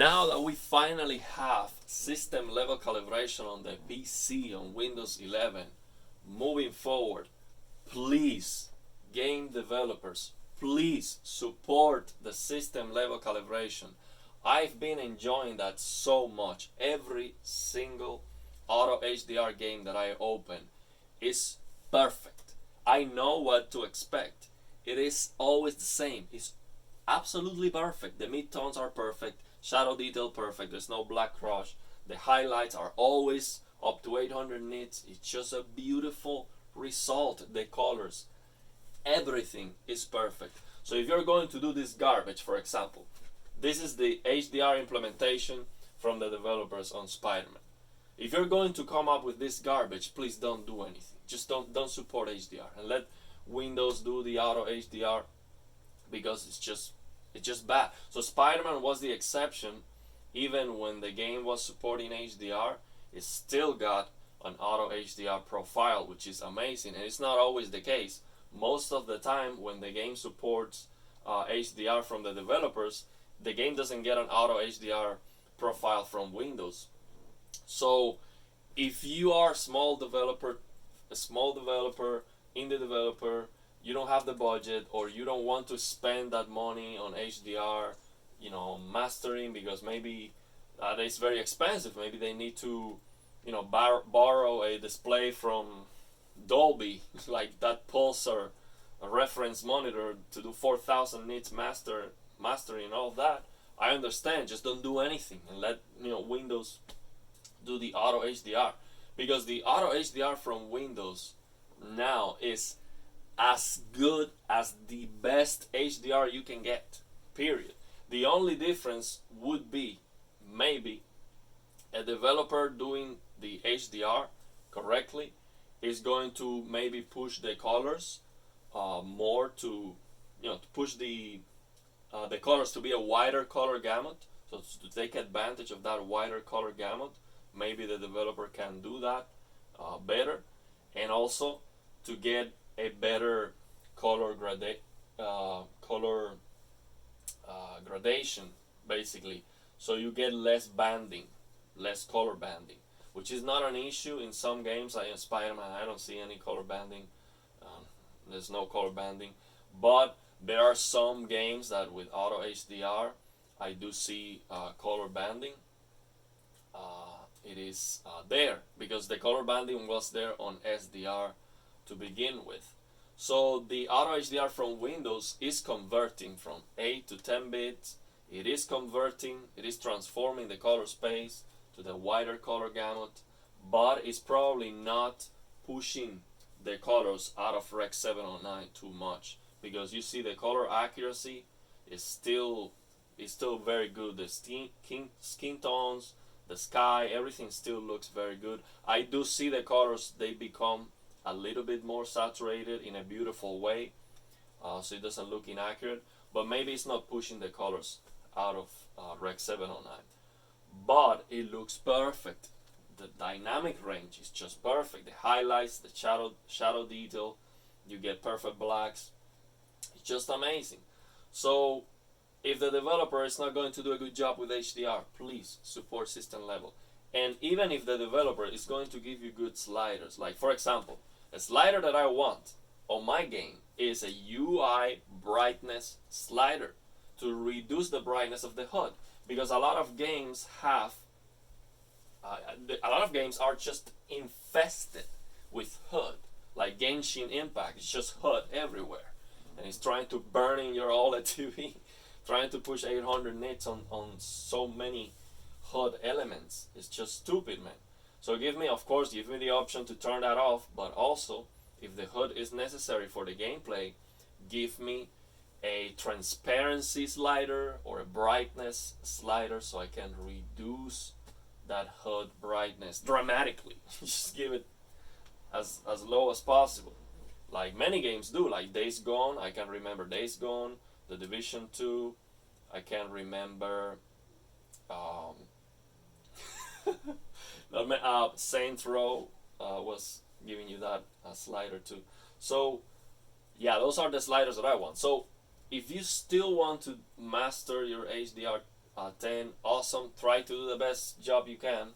Now that we finally have system level calibration on the PC on Windows 11, moving forward, please, game developers, please support the system level calibration. I've been enjoying that so much. Every single auto HDR game that I open is perfect. I know what to expect. It is always the same. It's absolutely perfect. The midtones are perfect, shadow detail perfect, there's no black crush. The highlights are always up to 800 nits. It's just a beautiful result. The colors, everything is perfect. So if you're going to do this garbage, for example, this is the HDR implementation from the developers on Spider-Man. If you're going to come up with this garbage, please don't do anything. Just don't support HDR and let Windows do the auto HDR, because it's just bad. So Spider-Man was the exception. Even when the game was supporting HDR, it still got an auto HDR profile, which is amazing. And it's not always the case. Most of the time when the game supports HDR from the developers, the game doesn't get an auto HDR profile from Windows. So if you are a small developer, indie developer, you don't have the budget, or you don't want to spend that money on HDR, mastering, because maybe it's very expensive. Maybe they need to, borrow a display from Dolby, like that Pulsar, a reference monitor to do 4,000 nits mastering and all that. I understand. Just don't do anything and let Windows do the auto HDR, because the auto HDR from Windows now is as good as the best HDR you can get, period. The only difference would be maybe a developer doing the HDR correctly is going to maybe push the colors more to push the colors to be a wider color gamut, so to take advantage of that wider color gamut. Maybe the developer can do that better, and also to get a better color gradation, basically, so you get less banding, less color banding, which is not an issue in some games. Like in Spider-Man, I don't see any color banding. There's no color banding, but there are some games that with auto HDR I do see color banding. It is there because the color banding was there on SDR to begin with. So the auto HDR from Windows is converting from 8 to 10 bits. It is transforming the color space to the wider color gamut, but it's probably not pushing the colors out of Rec 709 too much, because you see the color accuracy is still very good. The skin tones, the sky, everything still looks very good. I do see the colors, they become a little bit more saturated in a beautiful way, so it doesn't look inaccurate, but maybe it's not pushing the colors out of Rec 709, but it looks perfect. The dynamic range is just perfect. The highlights, the shadow detail, you get perfect blacks. It's just amazing. So if the developer is not going to do a good job with HDR, please support system level. And even if the developer is going to give you good sliders, like for example, a slider that I want on my game is a UI brightness slider to reduce the brightness of the HUD, because a lot of games are just infested with HUD, like Genshin Impact. It's just HUD everywhere, and it's trying to burn in your OLED TV, trying to push 800 nits on so many HUD elements. It's just stupid, man. So give me the option to turn that off, but also, if the HUD is necessary for the gameplay, give me a transparency slider or a brightness slider so I can reduce that HUD brightness dramatically. Just give it as low as possible, like many games do, like Days Gone. I can remember Days Gone, The Division 2. I can remember Saints Row was giving you that slider too. So yeah, those are the sliders that I want. So if you still want to master your HDR 10, awesome. Try to do the best job you can.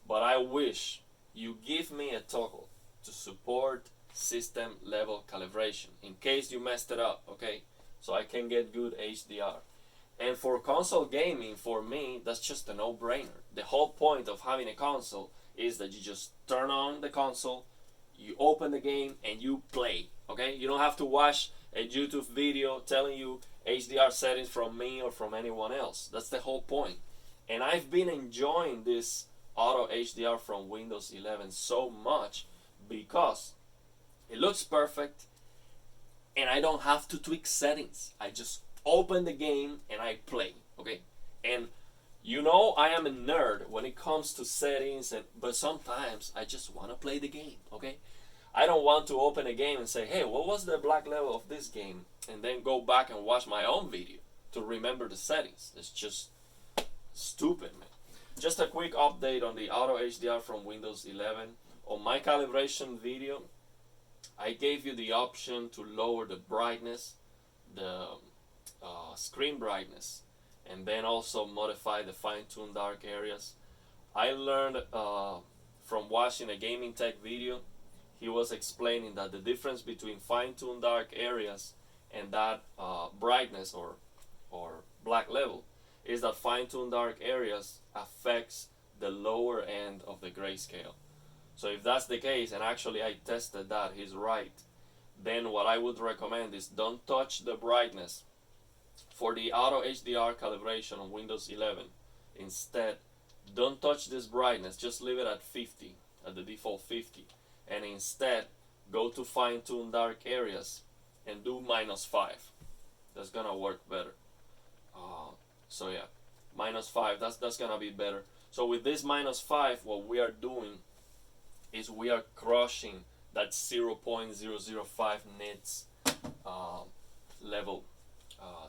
But I wish you give me a toggle to support system level calibration in case you messed it up, okay? So I can get good HDR. And for console gaming, for me, that's just a no-brainer. The whole point of having a console is that you just turn on the console, you open the game, and you play, okay? You don't have to watch a YouTube video telling you HDR settings from me or from anyone else. That's the whole point. And I've been enjoying this auto HDR from Windows 11 so much because it looks perfect and I don't have to tweak settings. I just open the game and I play, okay? And you know I am a nerd when it comes to settings, but sometimes I just want to play the game, okay? I don't want to open a game and say, hey, what was the black level of this game? And then go back and watch my own video to remember the settings. It's just stupid, man. Just a quick update on the auto HDR from Windows 11. On my calibration video, I gave you the option to lower the brightness, the screen brightness, and then also modify the fine-tune dark areas. I learned from watching a gaming tech video. He was explaining that the difference between fine-tune dark areas and that brightness or black level is that fine-tune dark areas affects the lower end of the grayscale. So if that's the case, and actually I tested that, he's right, then what I would recommend is don't touch the brightness for the auto HDR calibration on Windows 11. Instead, don't touch this brightness, just leave it at 50, at the default 50, and instead go to fine-tune dark areas and do -5. That's gonna work better. So yeah, -5, that's gonna be better. So with this -5, what we are doing is we are crushing that 0.005 nits level,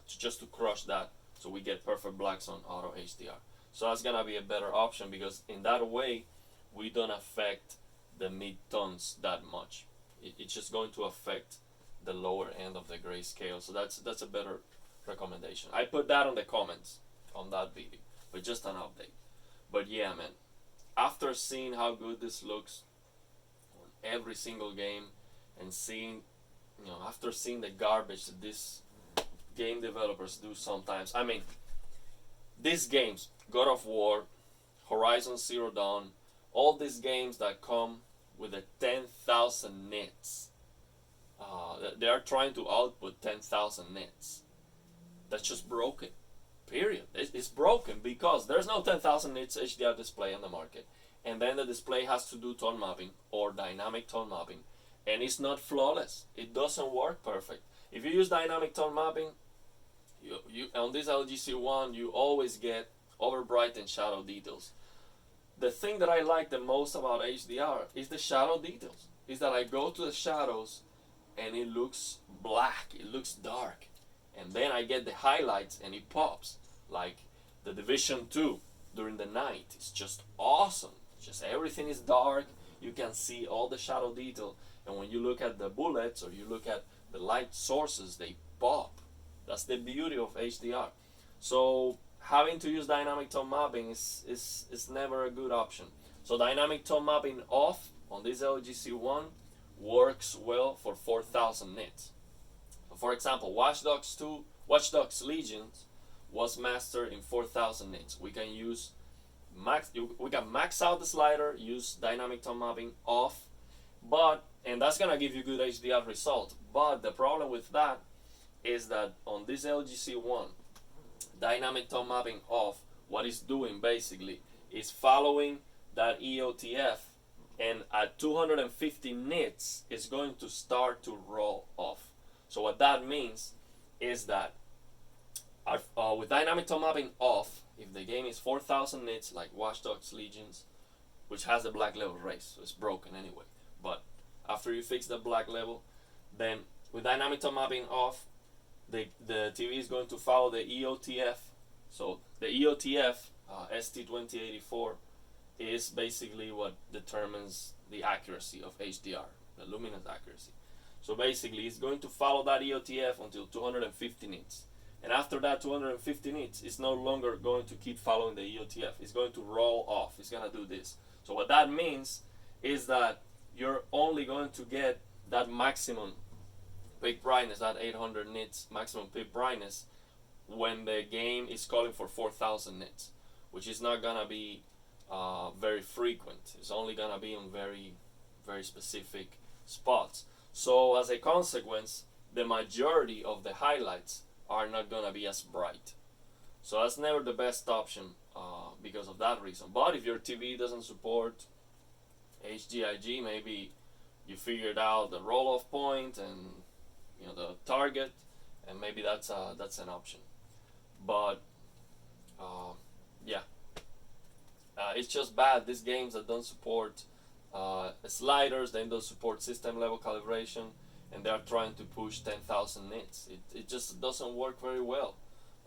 just to crush that, so we get perfect blacks on auto HDR. So that's gonna be a better option because in that way we don't affect the mid-tones that much. It's just going to affect the lower end of the grayscale. So that's a better recommendation. I put that on the comments on that video, but just an update. But yeah, man, after seeing how good this looks on every single game and seeing, after seeing the garbage that these game developers do sometimes, I mean, these games, God of War, Horizon Zero Dawn, all these games that come with a 10,000 nits, they are trying to output 10,000 nits. That's just broken. Period. It's broken because there's no 10,000 nits HDR display on the market, and then the display has to do tone mapping or dynamic tone mapping, and it's not flawless. It doesn't work perfect. If you use dynamic tone mapping, you on this LG C1 you always get overbright and shadow details. The thing that I like the most about HDR is the shadow details. Is that I go to the shadows and it looks black, it looks dark. And then I get the highlights and it pops. Like the Division 2 during the night. It's just awesome. Just everything is dark. You can see all the shadow detail. And when you look at the bullets or you look at the light sources, they pop. That's the beauty of HDR. So having to use dynamic tone mapping is never a good option. So dynamic tone mapping off on this LG C1 works well for 4,000 nits. For example, Watch Dogs Legions was mastered in 4,000 nits. We can max out the slider, use dynamic tone mapping off, and that's gonna give you good HDR result. But the problem with that is that on this LG C1, dynamic tone mapping off, what it's doing basically is following that EOTF, and at 250 nits, it's going to start to roll off. So what that means is that with dynamic tone mapping off, if the game is 4,000 nits like Watch Dogs Legions, which has the black level raised, so it's broken anyway, but after you fix the black level, then with dynamic tone mapping off, the TV is going to follow the EOTF. So the EOTF ST2084 is basically what determines the accuracy of HDR, the luminance accuracy. So basically, it's going to follow that EOTF until 250 nits. And after that 250 nits, it's no longer going to keep following the EOTF. It's going to roll off. It's going to do this. So what that means is that you're only going to get that maximum peak brightness, that 800 nits maximum peak brightness, when the game is calling for 4000 nits, which is not going to be very frequent. It's only going to be on very, very specific spots. So as a consequence, the majority of the highlights are not going to be as bright. So that's never the best option because of that reason. But if your TV doesn't support HDIG, maybe you figured out the roll-off point and the target, and maybe that's an option. But yeah, it's just bad. These games that don't support sliders, they don't support system level calibration, and they are trying to push 10,000 nits. It just doesn't work very well.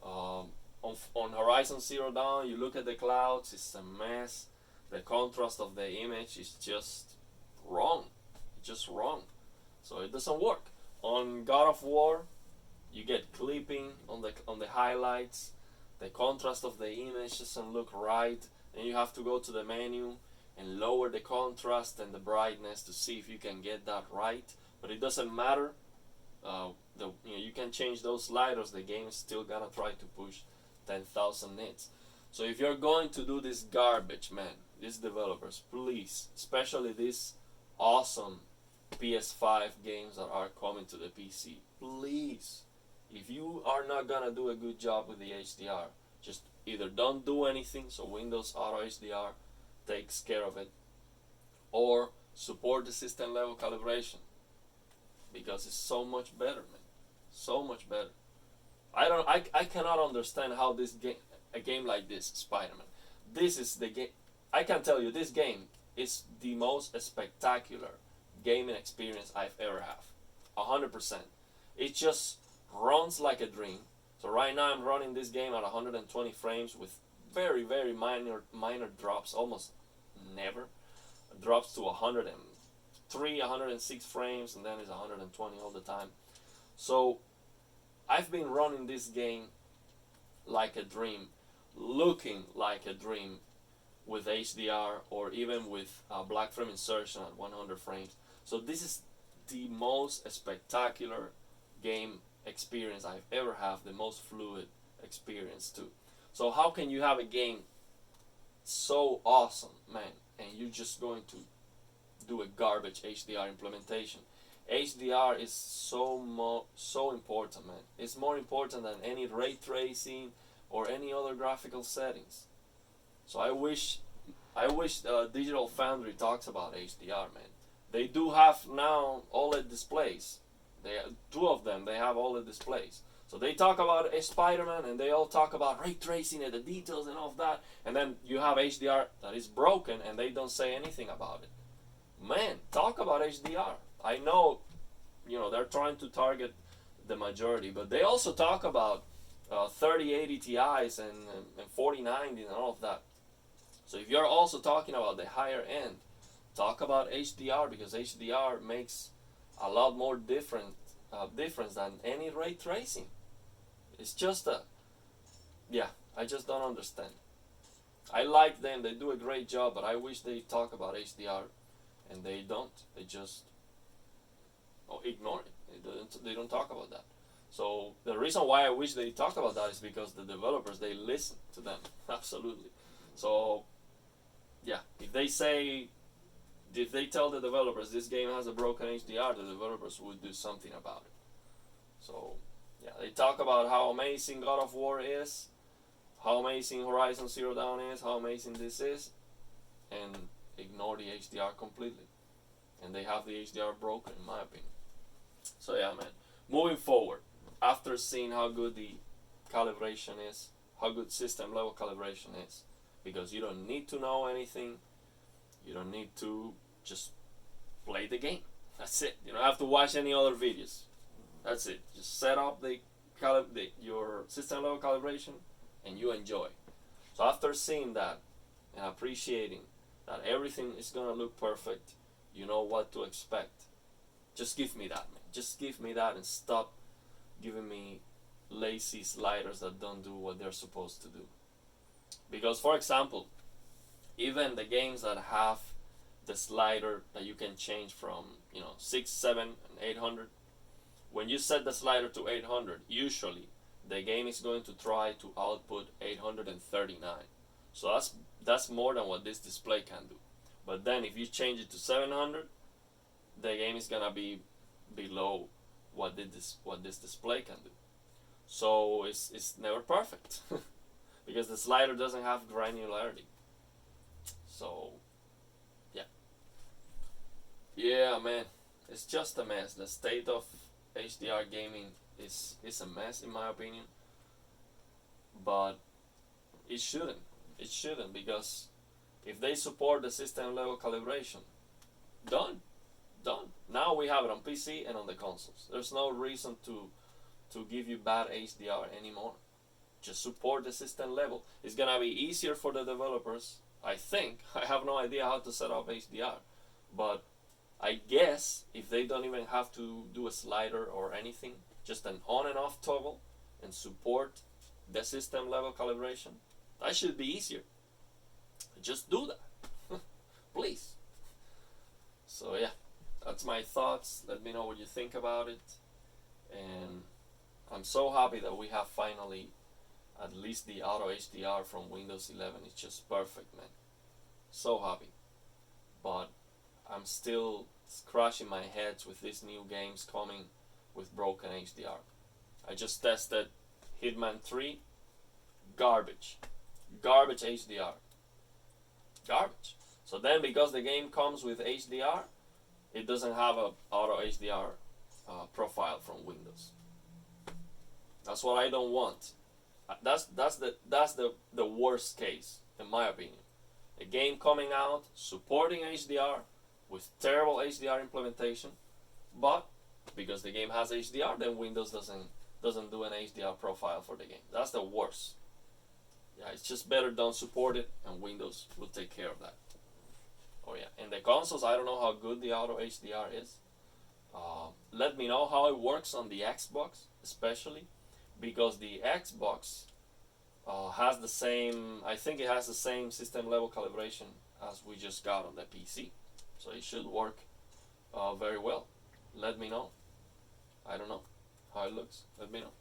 On Horizon Zero Dawn, you look at the clouds, it's a mess. The contrast of the image is just wrong. It's just wrong. So it doesn't work. On God of War, you get clipping on the highlights. The contrast of the image doesn't look right. Then you have to go to the menu and lower the contrast and the brightness to see if you can get that right. But it doesn't matter. You can change those sliders. The game is still gonna try to push 10,000 nits. So if you're going to do this garbage, man, these developers, please, especially these awesome PS5 games that are coming to the PC, please, if you are not gonna do a good job with the HDR, just either don't do anything, so Windows Auto HDR takes care of it, or support the system level calibration, because it's so much better, man. So much better. I cannot understand how this game, a game like this, Spider-Man, this is the game. I can tell you, this game is the most spectacular gaming experience I've ever had. 100%. It just runs like a dream. So right now I'm running this game at 120 frames with very, very minor drops, almost never. It drops to 103, 106 frames, and then it's 120 all the time. So I've been running this game like a dream, looking like a dream with HDR or even with black frame insertion at 100 frames. So this is the most spectacular game experience I've ever had, the most fluid experience too. So how can you have a game so awesome, man, and you're just going to do a garbage HDR implementation? HDR is so important, man. It's more important than any ray tracing or any other graphical settings. So I wish Digital Foundry talks about HDR, man. They do have now OLED displays. Two of them, they have OLED displays. So they talk about a Spider-Man, and they all talk about ray tracing and the details and all of that. And then you have HDR that is broken, and they don't say anything about it. Man, talk about HDR. I know, they're trying to target the majority, but they also talk about 3080 Ti's and 4090 and all of that. So if you're also talking about the higher end, talk about HDR, because HDR makes a lot more difference than any ray tracing. It's just I just don't understand. I like them, they do a great job, but I wish they talk about HDR, and they don't. They just ignore it. They don't talk about that. So the reason why I wish they talk about that is because the developers, they listen to them. Absolutely. So yeah, if they tell the developers this game has a broken HDR, the developers would do something about it. So yeah, they talk about how amazing God of War is, how amazing Horizon Zero Dawn is, how amazing this is, and ignore the HDR completely. And they have the HDR broken, in my opinion. So yeah, man. Moving forward, after seeing how good the calibration is, how good system level calibration is, because you don't need to know anything, you don't need to just play the game. That's it. You don't have to watch any other videos. That's it. Just set up your system level calibration and you enjoy. So after seeing that and appreciating that everything is gonna look perfect, you know what to expect. Just give me that, man. Just give me that and stop giving me lazy sliders that don't do what they're supposed to do. Because, for example, even the games that have the slider that you can change from 6, 7, and 800, when you set the slider to 800, usually the game is going to try to output 839. So that's more than what this display can do. But then if you change it to 700, the game is gonna be below what this display can do. So it's never perfect because the slider doesn't have granularity. So yeah, man, it's just a mess. The state of HDR gaming is a mess in my opinion. But it shouldn't. It shouldn't, because if they support the system level calibration, done. Now we have it on PC and on the consoles. There's no reason to give you bad HDR anymore. Just support the system level. It's gonna be easier for the developers, I think. I have no idea how to set up HDR, but I guess if they don't even have to do a slider or anything, just an on and off toggle, and support the system level calibration, that should be easier. Just do that, please. So yeah, that's my thoughts. Let me know what you think about it. And I'm so happy that we have finally at least the auto HDR from Windows 11. It's just perfect, man. So happy. But I'm still scratching my head with these new games coming with broken HDR. I just tested Hitman 3, garbage HDR, garbage. So then, because the game comes with HDR, it doesn't have a auto HDR profile from Windows. That's what I don't want. That's the worst case in my opinion. A game coming out supporting HDR with terrible HDR implementation, but because the game has HDR, then Windows doesn't do an HDR profile for the game. That's the worst. Yeah, it's just better don't support it, and Windows will take care of that. Oh yeah, and the consoles, I don't know how good the auto HDR is. Let me know how it works on the Xbox, especially because the Xbox has the same. I think it has the same system level calibration as we just got on the PC, so it should work very well. Let me know. I don't know how it looks. Let me know.